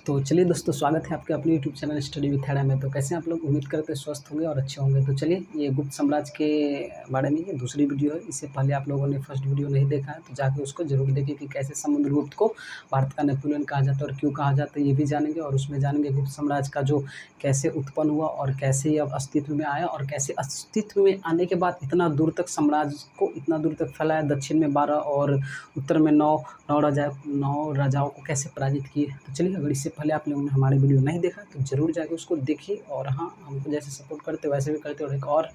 तो चलिए दोस्तों, स्वागत है आपके अपने यूट्यूब चैनल स्टडी विथ हैडा में। तो कैसे हैं आप लोग? उम्मीद करते हैं स्वस्थ होंगे और अच्छे होंगे। तो चलिए, ये गुप्त साम्राज्य के बारे में ये दूसरी वीडियो है। इससे पहले आप लोगों ने फर्स्ट वीडियो नहीं देखा है तो जाके उसको जरूर देखिए कि कैसे समुद्रगुप्त को भारत का नेपोलियन कहा जाता है और क्यों कहा जाता है, ये भी जानेंगे। और उसमें जानेंगे गुप्त साम्राज्य का जो कैसे उत्पन्न हुआ और कैसे ये अब अस्तित्व में आया, और कैसे अस्तित्व में आने के बाद इतना दूर तक साम्राज्य को इतना दूर तक फैलाया, दक्षिण में 12 और उत्तर में 9 राजाओं को कैसे पराजित किए। तो चलिए, अगर इससे पहले आप लोगों ने हमारे वीडियो नहीं देखा तो ज़रूर जाके उसको देखिए। और हाँ, हमको जैसे सपोर्ट करते वैसे भी करते। और एक और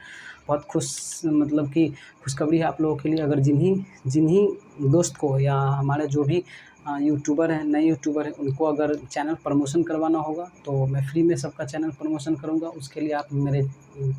बहुत खुशखबरी है आप लोगों के लिए। अगर जिन्हीं दोस्त को या हमारे जो भी यूट्यूबर हैं, नए यूट्यूबर हैं, उनको अगर चैनल प्रमोशन करवाना होगा तो मैं फ्री में सबका चैनल प्रमोशन करूंगा। उसके लिए आप मेरे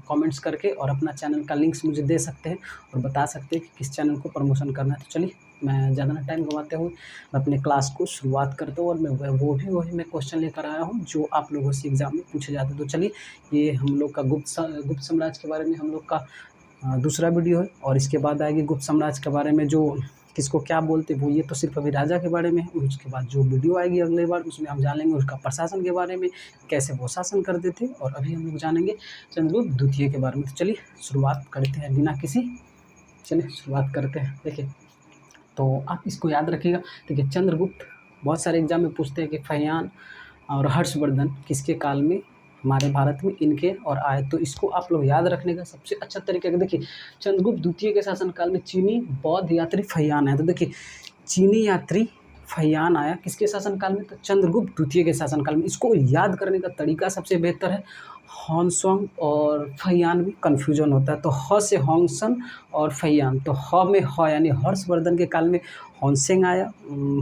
कमेंट्स करके और अपना चैनल का लिंक्स मुझे दे सकते हैं और बता सकते हैं कि किस चैनल को प्रमोशन करना है। तो चलिए, मैं ज़्यादा ना टाइम गंवाते हुए मैं अपने क्लास को शुरुआत करता हूँ। और मैं वही क्वेश्चन लेकर आया हूँ जो आप लोगों से एग्ज़ाम में पूछे जाते हैं। तो चलिए, ये हम लोग का गुप्त साम्राज्य के बारे में हम लोग का दूसरा वीडियो है। और इसके बाद आएगी गुप्त साम्राज्य के बारे में जो किसको क्या बोलते हैं, वो ये तो सिर्फ अभी राजा के बारे में है। उसके बाद जो वीडियो आएगी अगले बार, उसमें हम जानेंगे उसका प्रशासन के बारे में, कैसे वो शासन करते थे। और अभी हम लोग जानेंगे चंद्रगुप्त द्वितीय के बारे में। तो चलिए शुरुआत करते हैं बिना किसी शुरुआत करते हैं। देखिए, तो आप इसको याद रखिएगा। देखिए, चंद्रगुप्त बहुत सारे एग्जाम में पूछते हैं कि फहियान और हर्षवर्धन किसके काल में हमारे भारत में इनके और आए। तो इसको आप लोग याद रखने का सबसे अच्छा तरीका है। देखिए, चंद्रगुप्त द्वितीय के शासनकाल में चीनी बौद्ध यात्री फहियान आया। तो देखिए, चीनी यात्री फहियान आया किसके शासनकाल में? तो चंद्रगुप्त द्वितीय के शासनकाल में। इसको याद करने का तरीका सबसे बेहतर है। हॉन्सोंग और फहियान में कन्फ्यूजन होता है। तो ह से हॉन्सन और फहियान, तो ह में ह यानी हर्षवर्धन के काल में हॉन्सेंग आया,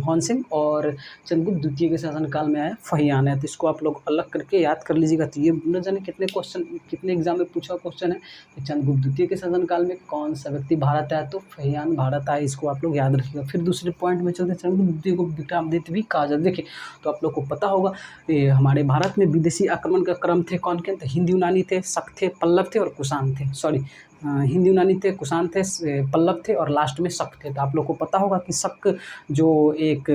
हॉन्सेंग, और चंद्रगुप्त द्वितीय के शासनकाल में आया फहियान है। तो इसको आप लोग अलग करके याद कर लीजिएगा। तो ये न जाने कितने एग्जाम में पूछा क्वेश्चन है कि चंद्रगुप्त द्वितीय के शासनकाल में कौन सा व्यक्ति भारत आया? तो फहियान भारत आया। इसको आप लोग याद रखिएगा। फिर दूसरे पॉइंट में चलते, चंद्रगुप्त द्वितीय को विक्रमादित्य भी कहा जाता है। देखिए, तो आप लोग को पता होगा हमारे भारत में विदेशी आक्रमण का क्रम थे कौन के? तो हिंद यूनानी थे, शक थे, पल्लव थे और कुषाण थे। हिंद यूनानी थे, कुषाण थे, पल्लव थे और लास्ट में शक थे। तो आप लोग को पता होगा कि शक जो एक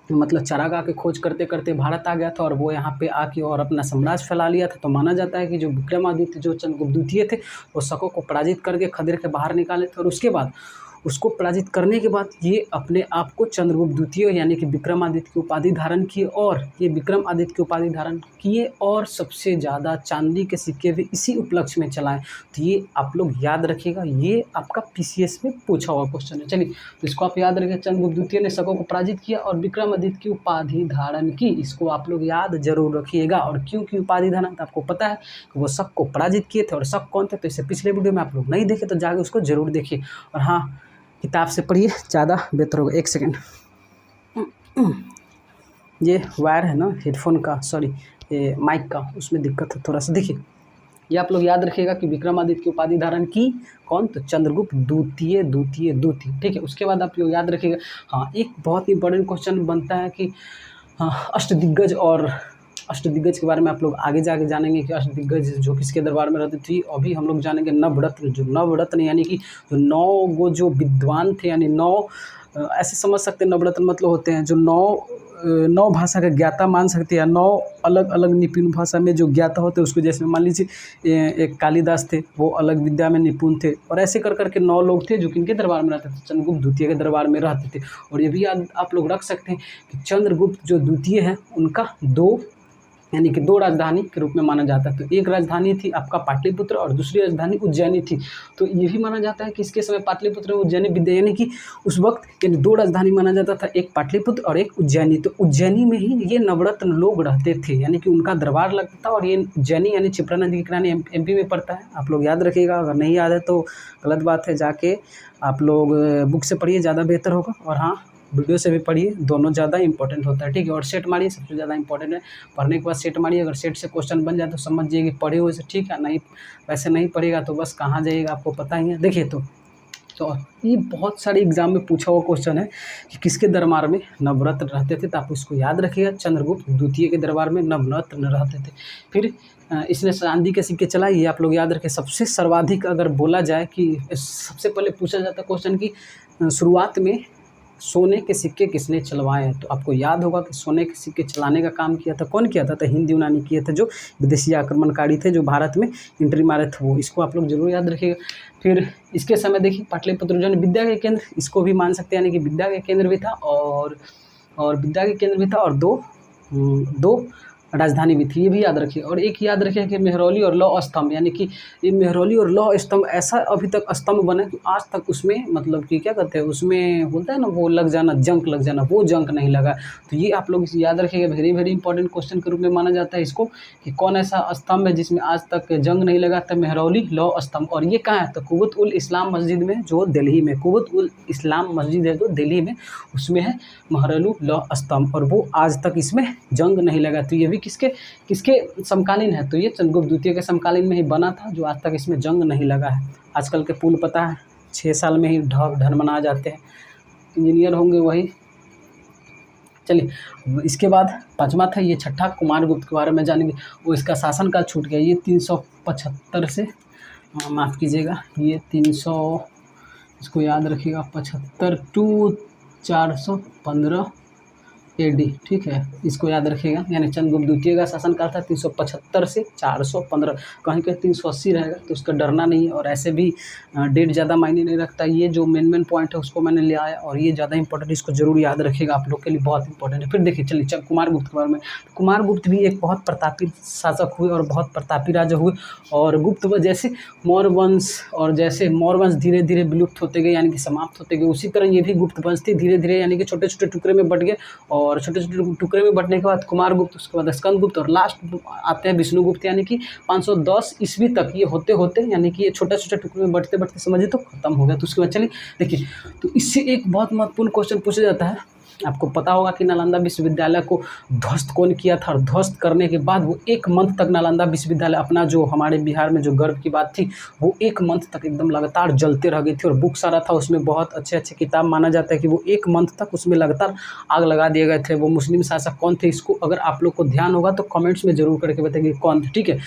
मतलब चारागाह की खोज करते करते भारत आ गया था और वो यहाँ पे आके और अपना साम्राज्य फैला लिया था। तो माना जाता है कि जो विक्रमादित्य जो चंद्रगुप्त द्वितीय थे, वो शकों को पराजित करके खदेड़ के बाहर निकाले थे। और उसके बाद उसको पराजित करने के बाद ये अपने आप को चंद्रगुप्त द्वितीय यानी कि विक्रमादित्य की उपाधि धारण किए। और ये विक्रमादित्य की उपाधि धारण किए और सबसे ज़्यादा चांदी के सिक्के भी इसी उपलक्ष्य में चलाए। तो ये आप लोग याद रखिएगा, ये आपका पीसीएस में पूछा हुआ क्वेश्चन है। चलिए, तो इसको आप याद रखिए। चंद्रगुप्त द्वितीय ने शकों को पराजित किया और विक्रमादित्य की उपाधि धारण की। इसको आप लोग याद जरूर रखिएगा। और क्यों की उपाधि धारण? तो आपको पता है कि वो शक को पराजित किए थे। और शक कौन थे? तो इसे पिछले वीडियो में आप लोग नहीं देखे तो जाके उसको जरूर देखिए। और हाँ, किताब से पढ़िए, ज़्यादा बेहतर होगा। एक सेकेंड, ये वायर है ना हेडफोन का, सॉरी ये माइक का, उसमें दिक्कत है थोड़ा सा। देखिए, ये आप लोग याद रखिएगा कि विक्रमादित्य की उपाधि धारण की कौन? तो चंद्रगुप्त द्वितीय। ठीक है, उसके बाद आप लोग याद रखिएगा। हाँ, एक बहुत इंपॉर्टेंट क्वेश्चन बनता है कि अष्टदिग्गज के बारे में आप लोग आगे जाके जानेंगे कि अष्टदिग्गज जो किसके दरबार में रहती थी। अभी हम लोग जानेंगे नवरत्न। जो नवरत्न यानी कि जो 9 गो जो विद्वान थे, यानी 9 ऐसे समझ सकते हैं। नवरत्न मतलब होते हैं जो 9 भाषा का ज्ञाता मान सकते हैं, 9 अलग अलग निपुण भाषा में जो ज्ञाता होते हैं उसको। जैसे मान लीजिए एक कालिदास थे, वो अलग विद्या में निपुण थे। और ऐसे कर करके 9 लोग थे जो किनके दरबार में रहते थे? चंद्रगुप्त द्वितीय के दरबार में रहते थे। और ये भी आप लोग रख सकते हैं कि चंद्रगुप्त जो द्वितीय है उनका 2 राजधानी के रूप में माना जाता है। तो एक राजधानी थी आपका पाटलिपुत्र और दूसरी राजधानी उज्जैनी थी। तो ये भी माना जाता है कि इसके समय पाटलिपुत्र और उज्जैनी विद्या, यानी कि उस वक्त यानी 2 राजधानी माना जाता था, एक पाटलिपुत्र और एक उज्जैनी। तो उज्जैनी में ही ये नवरत्न लोग रहते थे, यानी कि उनका दरबार लगता था। और ये उज्जैनी यानी क्षिप्रा नदी के किनारे एमपी में पड़ता है। आप लोग याद रखिएगा। अगर नहीं याद है तो गलत बात है, जाके आप लोग बुक से पढ़िए, ज़्यादा बेहतर होगा। और हाँ, वीडियो से भी पढ़िए, दोनों ज़्यादा इंपॉर्टेंट होता है। ठीक है, और सेट मारिए, सबसे ज़्यादा इंपॉर्टेंट है। पढ़ने के बाद सेट मारिए। अगर सेट से क्वेश्चन बन जाए तो समझ जाइए कि पढ़े हुए से ठीक है, नहीं वैसे नहीं पढ़ेगा तो बस कहाँ जाइएगा, आपको पता ही है। देखिए, तो ये बहुत सारे एग्जाम में पूछा हुआ क्वेश्चन है कि किसके दरबार में नवरत्न रहते थे। तो आप इसको याद रखिएगा, चंद्रगुप्त द्वितीय के दरबार में नवरत्न रहते थे। फिर इसने चांदी के सिक्के चलाए, ये आप लोग याद रखें। सबसे सर्वाधिक अगर बोला जाए कि सबसे पहले पूछा जाता क्वेश्चन की शुरुआत में सोने के सिक्के किसने चलवाए हैं? तो आपको याद होगा कि सोने के सिक्के चलाने का काम किया था, कौन किया था? तो हिंद यूनानी किए थे, जो विदेशी आक्रमणकारी थे, जो भारत में एंट्री मारे थे वो। इसको आप लोग जरूर याद रखिएगा। फिर इसके समय देखिए पाटलिपुत्र जो विद्या के केंद्र, इसको भी मान सकते हैं, यानी कि विद्या के केंद्र भी था और विद्या के केंद्र भी था, और दो राजधानी भी थी, ये भी याद रखिए। और एक याद रखिए कि मेहरौली और लौह स्तंभ, यानी कि ये मेहरौली और लौह स्तंभ ऐसा अभी तक स्तंभ बना कि आज तक उसमें मतलब कि क्या कहते हैं, उसमें बोलता है ना वो लग जाना, जंक लग जाना, वो जंक नहीं लगा। तो ये आप लोग इसे याद रखिएगा, वेरी वेरी इंपॉर्टेंट क्वेश्चन के रूप में माना जाता है इसको, कि कौन ऐसा स्तंभ है जिसमें आज तक जंग नहीं लगा था? मेहरौली लौह स्तंभ। और ये कहाँ है? तो कुवत उल इस्लाम मस्जिद में, जो दिल्ली में, कुवत उल इस्लाम मस्जिद है जो दिल्ली में, उसमें है मेहरौली लौह स्तंभ, और वो आज तक इसमें जंग नहीं लगा। तो ये भी किसके समकालीन है? तो ये चंद्रगुप्त द्वितीय के समकालीन में ही बना था, जो आज तक इसमें जंग नहीं लगा है। आजकल के पुल पता है 6 साल में ही ढनमना जाते हैं, इंजीनियर होंगे वही। चलिए इसके बाद 5वां था, ये छठा कुमारगुप्त के बारे में जानेंगे। वो इसका शासनकाल छूट गया, ये 375 से माफ़ कीजिएगा, ये 300, इसको याद रखिएगा, 75 टू 415 AD, ठीक है, इसको याद रखिएगा। यानी चंद्रगुप्त द्वितीय का शासनकाल था 375 से 415, कहीं कहीं 380 रहेगा, तो उसका डरना नहीं है। और ऐसे भी डेट ज़्यादा मायने नहीं रखता, ये जो मेन पॉइंट है उसको मैंने ले आया, और ये ज़्यादा इंपॉर्टेंट, इसको जरूर याद रखिएगा, आप लोग के लिए बहुत इंपॉर्टेंट है। फिर देखिए चलिए कुमारगुप्त के बारे में। कुमारगुप्त भी एक बहुत प्रतापी शासक हुए और बहुत प्रतापी राजा हुए, और गुप्त जैसे मौर्य वंश, और जैसे मौर्य वंश धीरे धीरे विलुप्त होते गए, यानी कि समाप्त होते गए, उसी तरह ये भी गुप्त वंश थी, धीरे धीरे यानी कि छोटे छोटे टुकड़े में बट गए, और छोटे छोटे टुकड़े में बटने के बाद कुमारगुप्त, उसके बाद स्कंदगुप्त, और लास्ट आते हैं विष्णुगुप्त, यानी कि 510 ईस्वी तक ये होते होते, यानी कि ये छोटे छोटे टुकड़े में बढ़ते बढ़ते समझिए तो खत्म हो गया। तो उसके बाद चलिए देखिए, तो इससे एक बहुत महत्वपूर्ण क्वेश्चन पूछा जाता है। आपको पता होगा कि नालंदा विश्वविद्यालय को ध्वस्त कौन किया था, और ध्वस्त करने के बाद वो 1 मंथ तक नालंदा विश्वविद्यालय, अपना जो हमारे बिहार में जो गर्व की बात थी, वो 1 मंथ तक एकदम लगातार जलते रह गई थी, और बुक सारा था उसमें, बहुत अच्छे अच्छे किताब, माना जाता है कि वो 1 मंथ तक उसमें लगातार आग लगा दिए गए थे। वो मुस्लिम शासक कौन थे? इसको अगर आप लोग को ध्यान होगा तो कमेंट्स में जरूर करके बताइए कौन थे, ठीक है।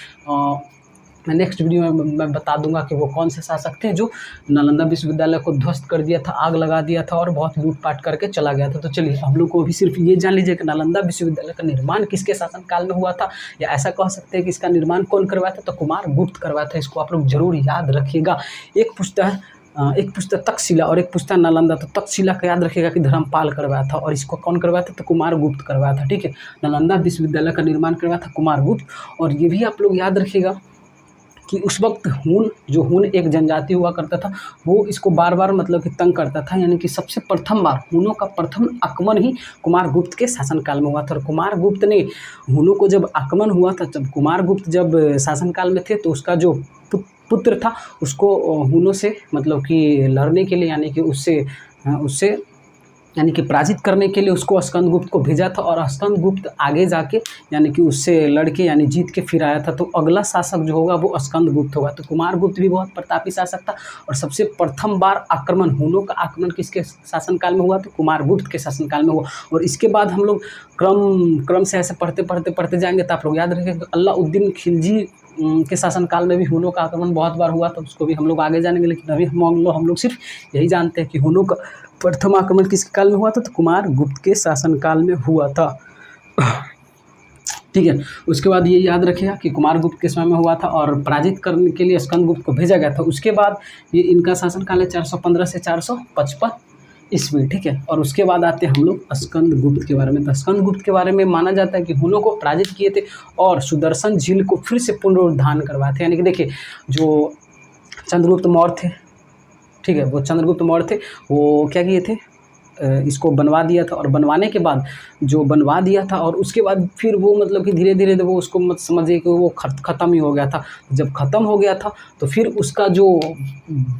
मैं नेक्स्ट वीडियो में मैं बता दूंगा कि वो कौन से शासक थे जो नालंदा विश्वविद्यालय को ध्वस्त कर दिया था, आग लगा दिया था, और बहुत लूटपाट करके चला गया था। तो चलिए हम लोग को भी सिर्फ ये जान लीजिए कि नालंदा विश्वविद्यालय का निर्माण किसके शासनकाल में हुआ था, या ऐसा कह सकते हैं कि इसका निर्माण कौन करवाया था? तो कुमारगुप्त करवाया था। इसको आप लोग जरूर याद रखिएगा। एक पुस्तक तक्षशिला और एक पुस्तक नालंदा। तो तक्षशिला का याद रखिएगा कि धर्मपाल करवाया था, और इसको कौन करवाया था? तो कुमारगुप्त करवाया था, ठीक है। नालंदा विश्वविद्यालय का निर्माण करवाया था कुमारगुप्त। और ये भी आप लोग याद रखिएगा कि उस वक्त हून एक जनजाति हुआ करता था, वो इसको बार बार मतलब कि तंग करता था, यानी कि सबसे प्रथम बार हूनों का प्रथम आक्रमण ही कुमारगुप्त के शासनकाल में हुआ था। और कुमारगुप्त ने हूनों को जब आक्रमण हुआ था, जब कुमारगुप्त जब शासनकाल में थे, तो उसका जो पुत्र था उसको हूनों से मतलब कि लड़ने के लिए, यानी कि उससे यानी कि पराजित करने के लिए उसको स्कंदगुप्त को भेजा था, और स्कंदगुप्त आगे जाके यानी कि उससे लड़के यानी जीत के फिर आया था। तो अगला शासक जो होगा वो स्कंदगुप्त होगा। तो कुमारगुप्त भी बहुत प्रतापी शासक था, और सबसे प्रथम बार आक्रमण, हूनों का आक्रमण किसके शासनकाल में हुआ? तो कुमारगुप्त के शासनकाल में हुआ। और इसके बाद हम लोग क्रम से ऐसे पढ़ते जाएंगे, तो आप लोग याद रखें अलाउद्दीन खिलजी के शासनकाल में भी हूनों का आक्रमण बहुत बार हुआ था, उसको भी हम लोग आगे जानेंगे। लेकिन अभी हम लोग सिर्फ यही जानते हैं कि हूनों का प्रथम आक्रमण किसके काल में हुआ था? तो कुमारगुप्त के शासनकाल में हुआ था, ठीक है। उसके बाद ये याद रखिएगा कि कुमारगुप्त के समय में हुआ था, और पराजित करने के लिए स्कंदगुप्त को भेजा गया था। उसके बाद ये इनका शासनकाल है 415 से 455 ईस्वी, ठीक है। और उसके बाद आते हैं हम लोग स्कंदगुप्त के बारे में। तो स्कंदगुप्त के बारे में माना जाता है कि हूनों को पराजित किए थे, और सुदर्शन झील को फिर से पुनरुद्धार करवाए थे। यानी कि देखिए जो चंद्रगुप्त मौर्य थे, ठीक है, वो चंद्रगुप्त मौर्य थे, वो क्या किए थे, इसको बनवा दिया था, और बनवाने के बाद जो बनवा दिया था, और उसके बाद फिर वो मतलब कि धीरे धीरे वो उसको मत समझिए कि वो ख़त्म ही हो गया था। जब ख़त्म हो गया था तो फिर उसका जो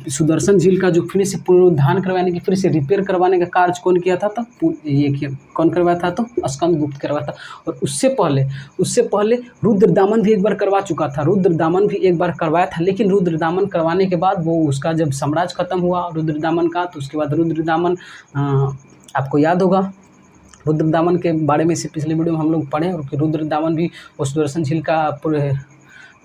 सुदर्शन झील का जो फिर से पुनरुद्धार करवाने की, फिर से रिपेयर करवाने का कार्य कौन किया था? कौन करवाया था? तो स्कंदगुप्त करवाया था। और उससे पहले रुद्रदामन भी एक बार करवा चुका था, रुद्रदामन भी एक बार करवाया था। लेकिन रुद्रदामन करवाने के बाद वो उसका जब साम्राज्य खत्म हुआ रुद्रदामन का, तो उसके बाद रुद्रदामन आपको याद होगा रुद्रदामन के बारे में से पिछले वीडियो में हम लोग पढ़े, और रुद्रदामन भी वो सुदर्शन झील का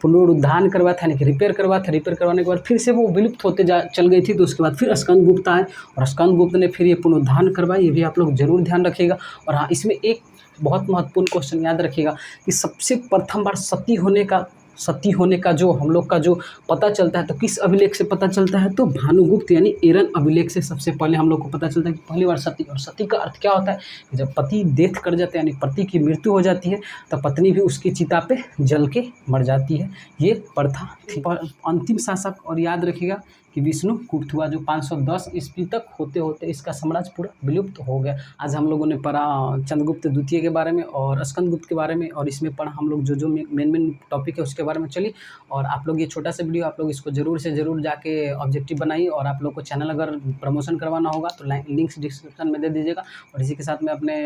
पुनरुद्धार करवाया था, यानी कि रिपेयर करवाया था। रिपेयर करवाने के बाद फिर से वो विलुप्त होते जा चल गई थी, तो उसके बाद फिर स्कंदगुप्त आए और स्कंदगुप्त ने फिर ये पुनरुद्धार करवाई। ये भी आप लोग ज़रूर ध्यान रखिएगा। और हाँ, इसमें एक बहुत महत्वपूर्ण क्वेश्चन याद रखिएगा कि सबसे प्रथम बार सती होने का जो हम लोग का जो पता चलता है, तो किस अभिलेख से पता चलता है, तो भानुगुप्त यानी एरन अभिलेख से सबसे पहले हम लोग को पता चलता है कि पहली बार सती। और सती का अर्थ क्या होता है कि जब पति डेथ कर जाते हैं, यानी पति की मृत्यु हो जाती है, तो पत्नी भी उसकी चिता पे जल के मर जाती है। ये प्रथा थी। अंतिम शासक और याद रखिएगा कि विष्णुगुप्त हुआ, जो 510 ईस्वी तक होते होते इसका साम्राज्य पूरा विलुप्त हो गया। आज हम लोगों ने पढ़ा चंद्रगुप्त द्वितीय के बारे में और स्कंदगुप्त के बारे में, और इसमें पढ़ा हम लोग जो मेन टॉपिक है उसके बारे में। चलिए, और आप लोग ये छोटा सा वीडियो आप लोग इसको ज़रूर से ज़रूर जाके ऑब्जेक्टिव बनाइए। और आप लोग को चैनल अगर प्रमोशन करवाना होगा तो लिंक्स डिस्क्रिप्शन में दे दीजिएगा। और इसी के साथ मैं अपने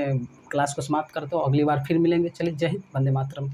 क्लास को समाप्त करता हूँ। अगली बार फिर मिलेंगे। चलिए, जय हिंद, वंदे मातरम।